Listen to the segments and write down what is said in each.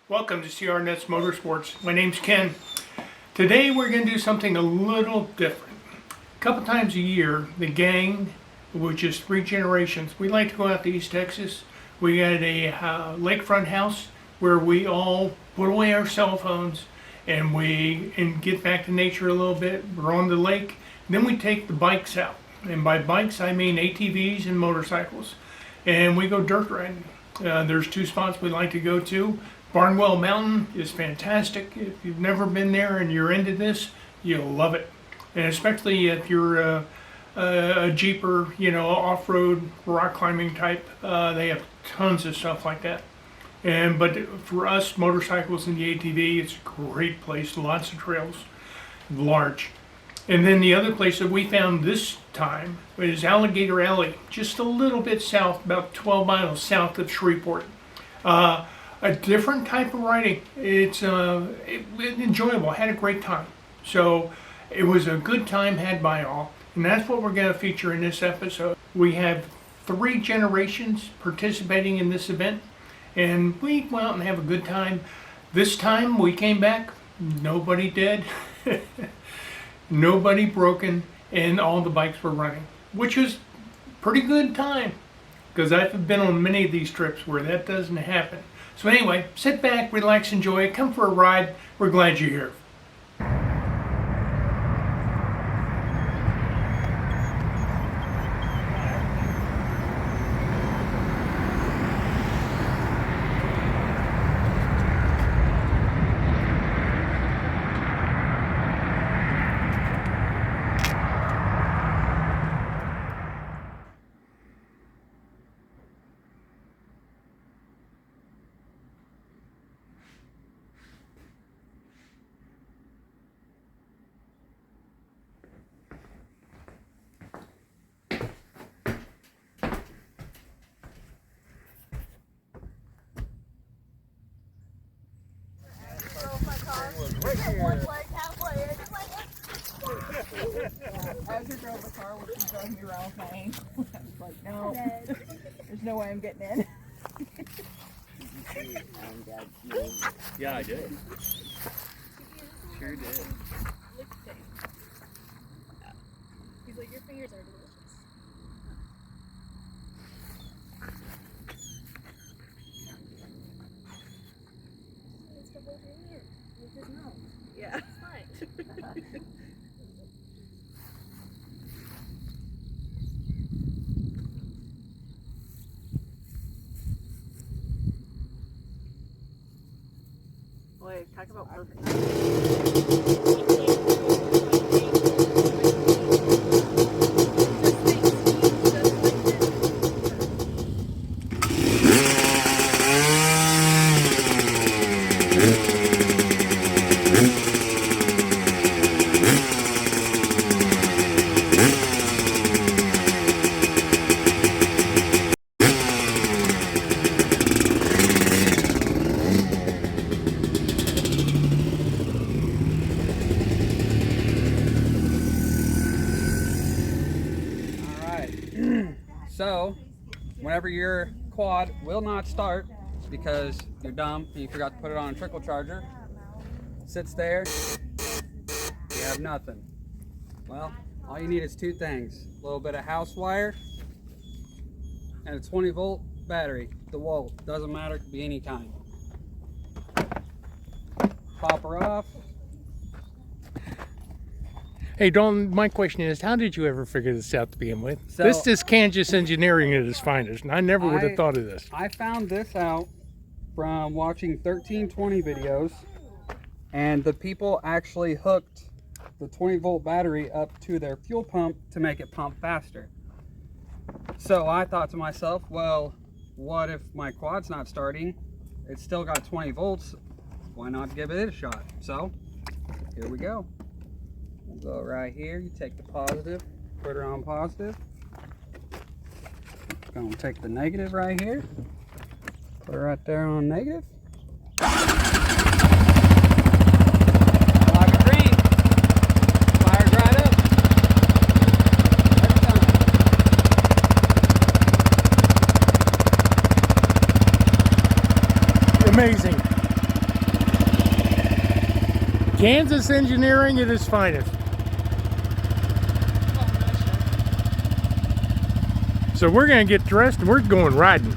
Welcome to CR Nets Motorsports. My name's Ken. Today we're going to do something a little different. A couple times a year, the gang, which is 3 generations, we like to go out to East Texas. We got a lakefront house where we all put away our cell phones and get back to nature a little bit. We're on the lake. Then we take the bikes out. And by bikes, I mean ATVs and motorcycles. And we go dirt riding. There's 2 spots we like to go to. Barnwell Mountain is fantastic. If you've never been there and you're into this, you'll love it. And especially if you're a Jeeper, off-road rock climbing type, they have tons of stuff like that. But for us, motorcycles and the ATV, it's a great place. Lots of trails, large. And then the other place that we found this time is Alligator Alley, just a little bit south, about 12 miles south of Shreveport. A different type of riding. It's enjoyable. I had a great time. So it was a good time had by all. And that's what we're going to feature in this episode. We have 3 generations participating in this event. And we went out and have a good time. This time we came back, nobody dead, nobody broken, and all the bikes were running. Which was pretty good time. Because I've been on many of these trips where that doesn't happen. So anyway, sit back, relax, enjoy, come for a ride. We're glad you're here. As you drove the car, which you drove me around with my ankle, I was like, no, there's no way I'm getting in. Yeah, I did. Sure did. He's like, your fingers are delicious. It's to hold your hand with his mouth. Yeah. It's fine. Boy, talk about perfect. So, whenever your quad will not start because you're dumb and you forgot to put it on a trickle charger, sits there, you have nothing. Well, all you need is 2 things. A little bit of house wire and a 20-volt battery. DeWalt, doesn't matter, it could be any kind. Pop her off. Hey, Dawn, my question is, how did you ever figure this out to begin with? So, this is Kansas engineering at its finest, and I never would have thought of this. I found this out from watching 1320 videos, and the people actually hooked the 20-volt battery up to their fuel pump to make it pump faster. So I thought to myself, well, what if my quad's not starting? It's still got 20 volts. Why not give it a shot? So here we go. We'll go right here. You take the positive, put her on positive. Gonna take the negative right here, put her right there on negative. Like a green. Fires right up. Every time. Amazing. Kansas engineering at its finest. So we're gonna get dressed and we're going riding.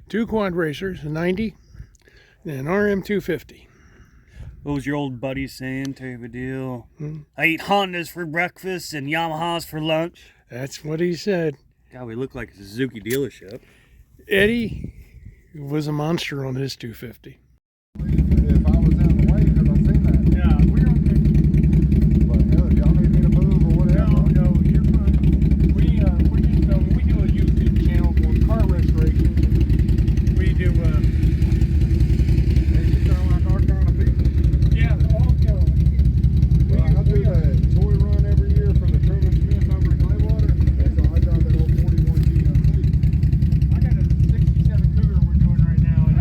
Two quad racers, a 90 and an RM250. What was your old buddy saying? Tell you a deal. I eat Hondas for breakfast and Yamahas for lunch. That's what he said. God, we look like a Suzuki dealership. Eddie was a monster on his 250. If I was in the way, because I've seen that. Yeah, we're okay. But hell, if y'all need me to move or whatever. No, you're fine. We're just filming. We do a YouTube channel on car restoration. We do, And you sound like our kind of people. yeah, all, you know, Well, I do that toy run every year for the Truman Smith over in Claywater. And so I drive that old 41 GMC. I got a 67 Cougar we're doing right now, and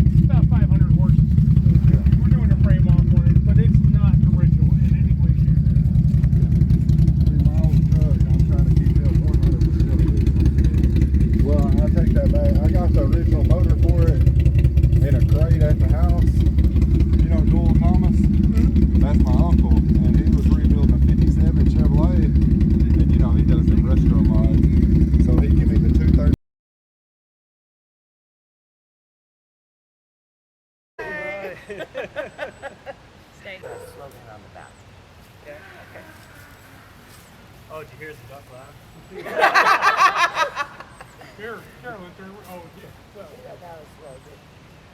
it's about 500 horses. We're doing a frame off on it, but it's not original in any way, shape, or form. 3 miles truck. I'm trying to keep it 100%. Well, I take that back. I got the original motor for it in a crate at the house. You know Joel Thomas? That's my uncle, and he was rebuilding a 57 Chevrolet, and you know he does them restaurant mods. So he gave me the 230. Oh, did you hear the duck laugh? Here, Carolyn, oh, yeah. So,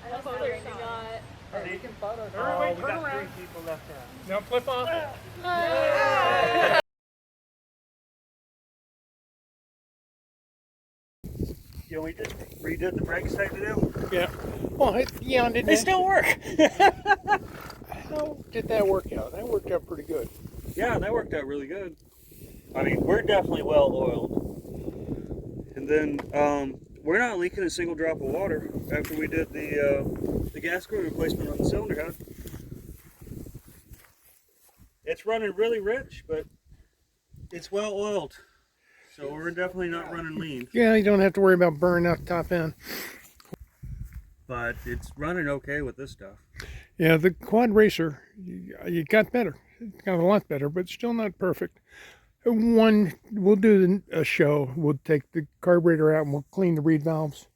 I was wondering if you got. Taking photos. everybody we turn got around. 3 people left out. Now flip off. Yeah, we just redid the brakes tape to them. Yeah. Well, yeah, didn't They still work. How did that work out? That worked out pretty good. Yeah, that worked out really good. I mean, we're definitely well oiled. And then we're not leaking a single drop of water after we did the gas screw replacement on the cylinder head. It's running really rich, but it's well oiled. So we're definitely not running lean. Yeah, you don't have to worry about burning out the top end. But it's running okay with this stuff. Yeah, the Quad Racer, you got better. It got a lot better, but still not perfect. We'll do a show. We'll take the carburetor out and we'll clean the reed valves.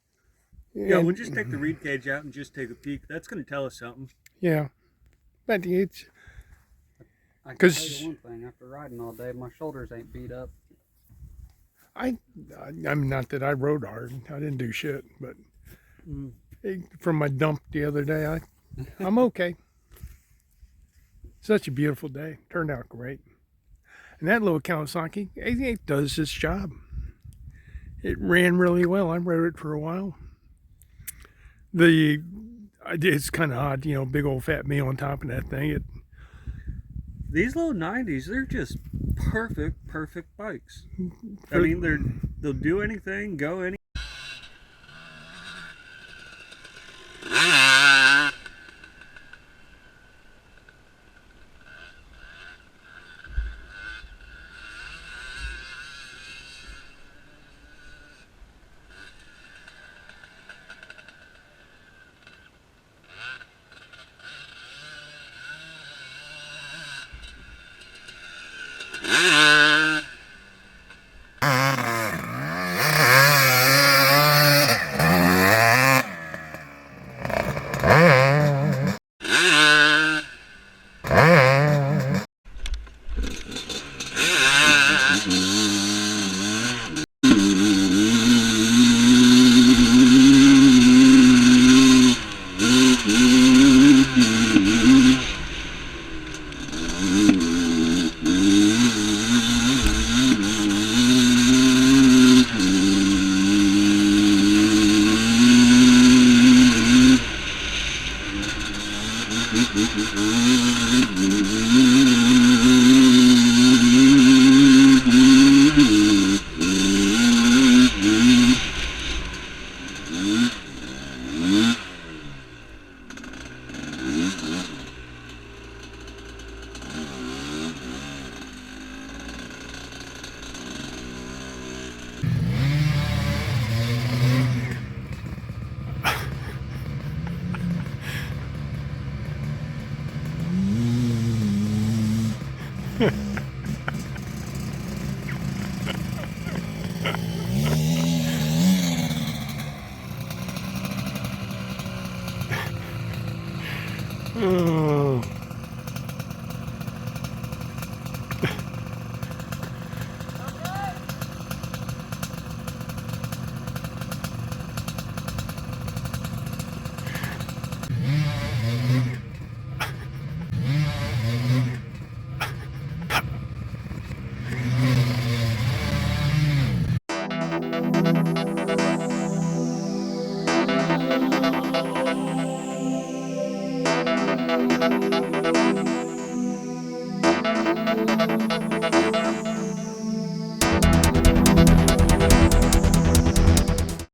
Yeah, And- we'll just take the reed cage out and just take a peek. That's going to tell us something. Yeah, but it's I can 'Cause- tell you one thing, after riding all day, my shoulders ain't beat up. I'm not that I rode hard. I didn't do shit, but from my dump the other day, I'm okay. Such a beautiful day. Turned out great. And that little Kawasaki, it does its job. It ran really well. I rode it for a while. It's kind of odd, you know, big old fat me on top of that thing. These little 90s, they're just perfect bikes. I mean, they'll do anything, go any.